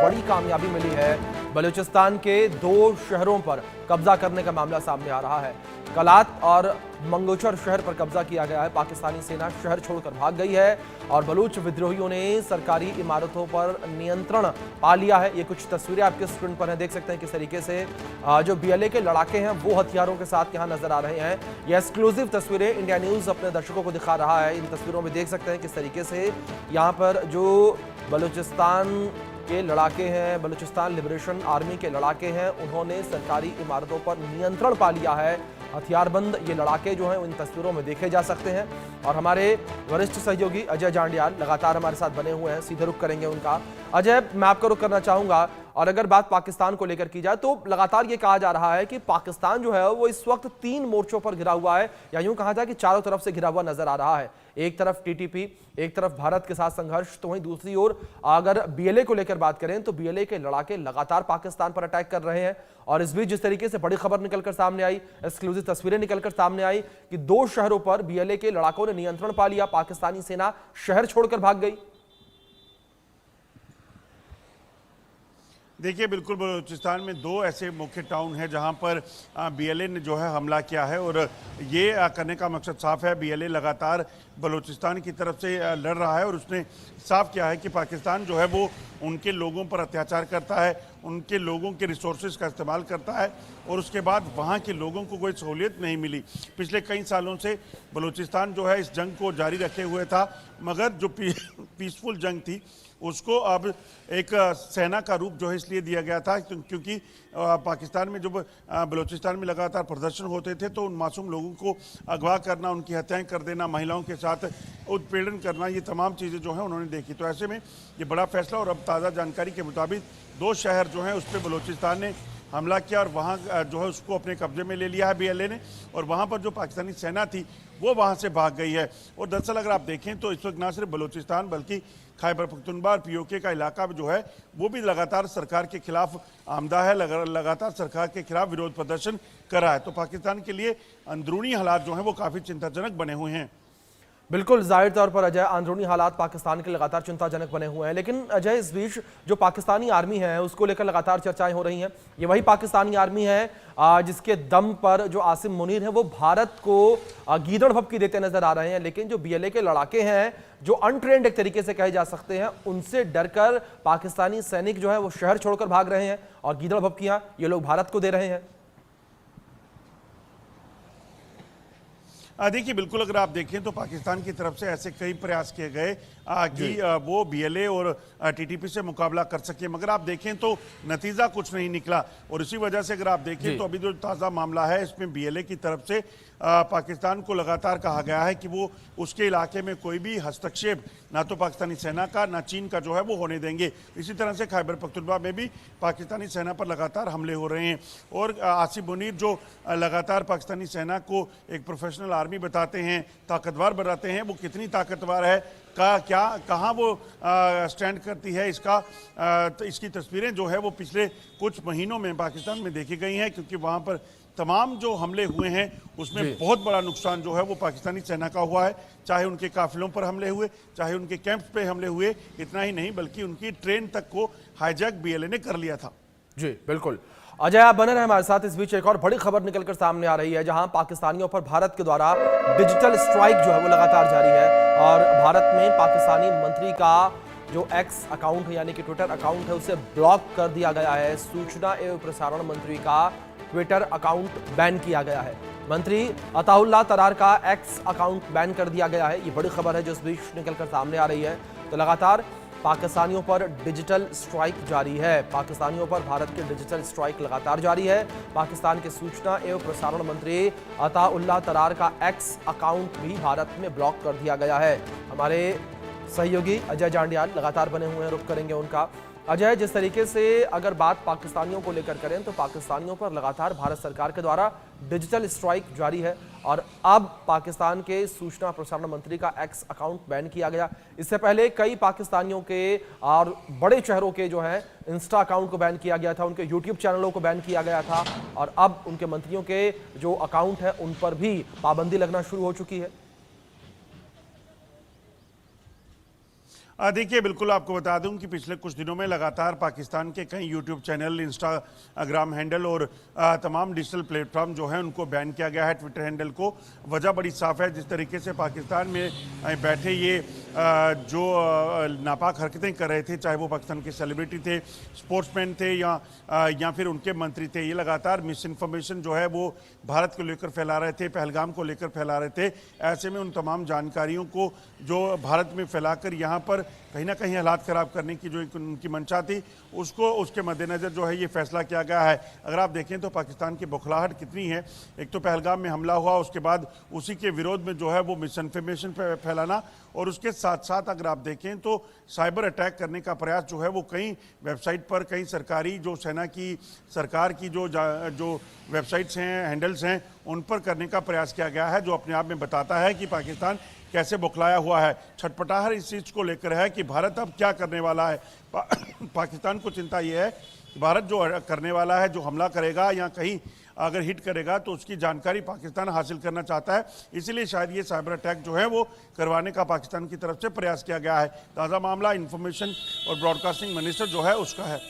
बड़ी कामयाबी मिली है। बलूचिस्तान के 2 शहरों पर कब्जा करने का मामला सामने आ रहा है। कलात और मंगोचर शहर पर कब्जा किया गया है। पाकिस्तानी सेना शहर छोड़कर भाग गई है और बलूच विद्रोहियों ने सरकारी इमारतों पर नियंत्रण पा लिया है। ये कुछ तस्वीरें आपके स्क्रीन पर हैं, देख सकते हैं किस तरीके से जो बीएलए के लड़ाके हैं वो हथियारों के साथ यहाँ नजर आ रहे हैं। ये एक्सक्लूसिव तस्वीरें इंडिया न्यूज अपने दर्शकों को दिखा रहा है। इन तस्वीरों में देख सकते हैं किस तरीके से यहाँ पर जो बलूचिस्तान के लड़ाके हैं, बलूचिस्तान लिबरेशन आर्मी के लड़ाके हैं, उन्होंने सरकारी इमारतों पर नियंत्रण पा लिया है। हथियारबंद ये लड़ाके जो हैं इन तस्वीरों में देखे जा सकते हैं। और हमारे वरिष्ठ सहयोगी अजय जांडियाल लगातार हमारे साथ बने हुए हैं, सीधे रुख करेंगे उनका। अजय, मैं आपका रुख करना चाहूंगा, और अगर बात पाकिस्तान को लेकर की जाए तो लगातार ये कहा जा रहा है कि पाकिस्तान जो है वो इस वक्त 3 मोर्चों पर घिरा हुआ है, या यूं कहा जाए कि चारों तरफ से घिरा हुआ नजर आ रहा है। एक तरफ टीटीपी, एक तरफ भारत के साथ संघर्ष, तो वहीं दूसरी ओर अगर बीएलए को लेकर बात करें तो बीएलए के लड़ाके लगातार पाकिस्तान पर अटैक कर रहे हैं। और इस बीच जिस तरीके से बड़ी खबर निकलकर सामने आई, एक्सक्लूसिव तस्वीरें निकलकर सामने आई कि 2 शहरों पर बीएलए के लड़ाकों ने नियंत्रण पा लिया, पाकिस्तानी सेना शहर छोड़कर भाग गई। देखिए, बिल्कुल बलूचिस्तान में 2 ऐसे मुख्य टाउन हैं जहां पर बीएलए ने जो है हमला किया है, और ये करने का मकसद साफ है। बीएलए लगातार बलूचिस्तान की तरफ से लड़ रहा है और उसने साफ किया है कि पाकिस्तान जो है वो उनके लोगों पर अत्याचार करता है, उनके लोगों के रिसोर्सेज का इस्तेमाल करता है, और उसके बाद वहाँ के लोगों को कोई सहूलियत नहीं मिली। पिछले कई सालों से बलूचिस्तान जो है इस जंग को जारी रखे हुए था, मगर जो पीसफुल जंग थी उसको अब एक सेना का रूप जो है इसलिए दिया गया था क्योंकि पाकिस्तान में जब बलूचिस्तान में लगातार प्रदर्शन होते थे तो उन मासूम लोगों को अगवा करना, उनकी हत्याएं कर देना, महिलाओं के साथ उत्पीड़न करना, ये तमाम चीज़ें जो हैं उन्होंने देखी। तो ऐसे में ये बड़ा फैसला, और अब ताज़ा जानकारी के मुताबिक 2 शहर जो हैं उस पर बलूचिस्तान ने हमला किया और वहाँ जो है उसको अपने कब्जे में ले लिया है बीएलए ने, और वहाँ पर जो पाकिस्तानी सेना थी वो वहाँ से भाग गई है। और दरअसल अगर आप देखें तो इस वक्त ना सिर्फ बलूचिस्तान बल्कि खैबर पख्तूनख्वा और पीओके का इलाका जो है वो भी लगातार सरकार के खिलाफ आमदा है, लगातार सरकार के खिलाफ विरोध प्रदर्शन कर रहा है। तो पाकिस्तान के लिए अंदरूनी हालात जो हैं वो काफ़ी चिंताजनक बने हुए हैं। बिल्कुल, जाहिर तौर पर अजय, अंदरूनी हालात पाकिस्तान के लगातार चिंताजनक बने हुए हैं। लेकिन अजय, इस बीच जो पाकिस्तानी आर्मी है उसको लेकर लगातार चर्चाएं हो रही हैं। ये वही पाकिस्तानी आर्मी है जिसके दम पर जो आसिम मुनीर है वो भारत को गीदड़ भभकी देते नजर आ रहे हैं। लेकिन जो बीएलए के लड़ाके हैं, जो अनट्रेंड एक तरीके से कहे जा सकते हैं, उनसे डरकर पाकिस्तानी सैनिक जो है वो शहर छोड़कर भाग रहे हैं और गीदड़ भभकियां ये लोग भारत को दे रहे हैं। देखिए, बिल्कुल अगर आप देखें तो पाकिस्तान की तरफ से ऐसे कई प्रयास किए गए कि वो बीएलए और टीटीपी से मुकाबला कर सके, मगर आप देखें तो नतीजा कुछ नहीं निकला। और इसी वजह से अगर आप देखें तो अभी जो ताज़ा मामला है इसमें बीएलए की तरफ से पाकिस्तान को लगातार कहा गया है कि वो उसके इलाके में कोई भी हस्तक्षेप ना तो पाकिस्तानी सेना का ना चीन का जो है वो होने देंगे। इसी तरह से खैबर पख्तूनख्वा में भी पाकिस्तानी सेना पर लगातार हमले हो रहे हैं, और आसिम मुनीर जो लगातार पाकिस्तानी सेना को एक प्रोफेशनल आर्मी बताते हैं, ताकतवर बताते हैं, वो कितनी ताकतवर है, कहाँ वो स्टैंड करती है, इसकी तस्वीरें जो है वो पिछले कुछ महीनों में पाकिस्तान में देखी गई हैं, क्योंकि वहाँ पर तमाम जो हमले हुए हैं उसमें बहुत बड़ा नुकसान जो है वो पाकिस्तानी सेना का हुआ है। चाहे उनके काफिलों पर हमले हुए, चाहे उनके कैंप्स पे हमले हुए, इतना ही नहीं बल्कि उनकी ट्रेन तक को हाईजैक बीएलए ने कर लिया था। जी बिल्कुल, अजय आप बने रहे हमारे साथ। इस बीच एक और बड़ी खबर निकलकर सामने आ रही है, जहां पाकिस्तानियों पर भारत के द्वारा डिजिटल स्ट्राइक जो है वो लगातार जारी है, और भारत में पाकिस्तानी मंत्री का जो एक्स अकाउंट है यानी कि ट्विटर अकाउंट है उसे ब्लॉक कर दिया गया है। सूचना एवं प्रसारण मंत्री का ट्विटर अकाउंट बैन किया गया है। मंत्री अताउल्लाह तरार का एक्स अकाउंट बैन कर दिया गया है। ये बड़ी खबर है जो इस बीच निकलकर सामने आ रही है। तो लगातार पाकिस्तानियों पर डिजिटल स्ट्राइक जारी है, पाकिस्तानियों पर भारत की डिजिटल स्ट्राइक लगातार जारी है। पाकिस्तान के सूचना एवं प्रसारण मंत्री अताउल्लाह तरार का एक्स अकाउंट भी भारत में ब्लॉक कर दिया गया है। हमारे सहयोगी अजय जांडियाल लगातार बने हुए हैं, रुख करेंगे उनका। अजय, जिस तरीके से अगर बात पाकिस्तानियों को लेकर करें तो पाकिस्तानियों पर लगातार भारत सरकार के द्वारा डिजिटल स्ट्राइक जारी है, और अब पाकिस्तान के सूचना प्रसारण मंत्री का एक्स अकाउंट बैन किया गया। इससे पहले कई पाकिस्तानियों के और बड़े शहरों के जो है इंस्टा अकाउंट को बैन किया गया था, उनके यूट्यूब चैनलों को बैन किया गया था, और अब उनके मंत्रियों के जो अकाउंट है उन पर भी पाबंदी लगना शुरू हो चुकी है। देखिए, बिल्कुल आपको बता दूं कि पिछले कुछ दिनों में लगातार पाकिस्तान के कई यूट्यूब चैनल, इंस्टाग्राम हैंडल और तमाम डिजिटल प्लेटफॉर्म जो है उनको बैन किया गया है, ट्विटर हैंडल को। वजह बड़ी साफ है, जिस तरीके से पाकिस्तान में बैठे ये जो नापाक हरकतें कर रहे थे, चाहे वो पाकिस्तान के सेलिब्रिटी थे, स्पोर्ट्समैन थे या फिर उनके मंत्री थे, ये लगातार मिस इन्फॉर्मेशन जो है वो भारत को लेकर फैला रहे थे, पहलगाम को लेकर फैला रहे थे। ऐसे में उन तमाम जानकारियों को जो भारत में फैलाकर यहाँ पर कहीं ना कहीं हालात ख़राब करने की जो उनकी मंशा थी, उसके मद्देनज़र जो है ये फैसला किया गया है। अगर आप देखें तो पाकिस्तान की बौखलाहट कितनी है। एक तो पहलगाम में हमला हुआ, उसके बाद उसी के विरोध में जो है वो मिस इन्फॉर्मेशन फैलाना, और उसके साथ साथ अगर आप देखें तो साइबर अटैक करने का प्रयास जो है वो कई वेबसाइट पर, कई सरकारी जो सेना की, सरकार की जो वेबसाइट्स हैं, हैंडल्स हैं, उन पर करने का प्रयास किया गया है, जो अपने आप में बताता है कि पाकिस्तान कैसे बौखलाया हुआ है। छटपटाहट इस चीज़ को लेकर है कि भारत अब क्या करने वाला है। पाकिस्तान को चिंता ये है कि भारत जो करने वाला है, जो हमला करेगा या कहीं अगर हिट करेगा तो उसकी जानकारी पाकिस्तान हासिल करना चाहता है। इसीलिए शायद ये साइबर अटैक जो है वो करवाने का पाकिस्तान की तरफ से प्रयास किया गया है। ताज़ा मामला इंफॉर्मेशन और ब्रॉडकास्टिंग मिनिस्टर जो है उसका है।